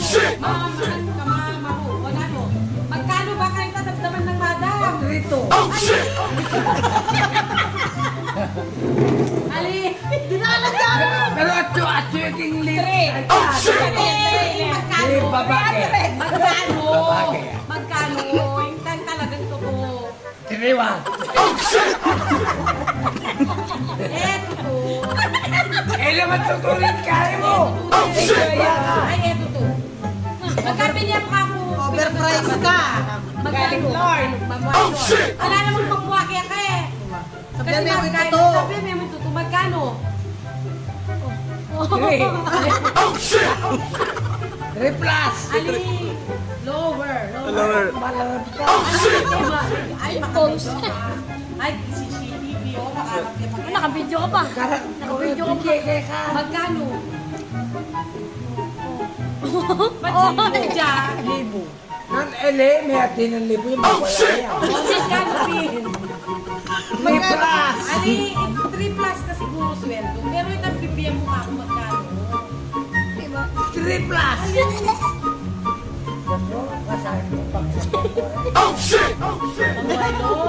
shit! Magkano ba kayo tatamdaman ng madam? Rito. Oh shit! Ali! Pero atyo yung litre. Oh shit! Eh, babae. Magkano? Babae. Magkano? Yung talagang totoo. 3-1. Oh shit! Totoo. Naman tutuloy kaya mo. Oh shit! Ay, eto. Magkabili ako ako. Overprice ka. Magaling Lord. Oh shit! Wala namang pangwaki ka eh. Sabi Kasi mo yung magkano, totoo. sabi mo yung totoo. Magkano? 3. Oh shit! 3 plus. Ali! Lower. Malamang ka. Ay, makabidyo ka. Ay, si CCTV, oh, makakapit. Nakabidyo ka pa. Nakabidyo ka. Magkano? Ba't sinudya? Libo. Nang ele, may atin ng libo yung mawala yan. Magkano pin? 3 plus. Ali, 3 plus ka siguro sweldo. Pero itang bibigyan mo nga ako magkano. 3 plus. Oh shit! Ang walo.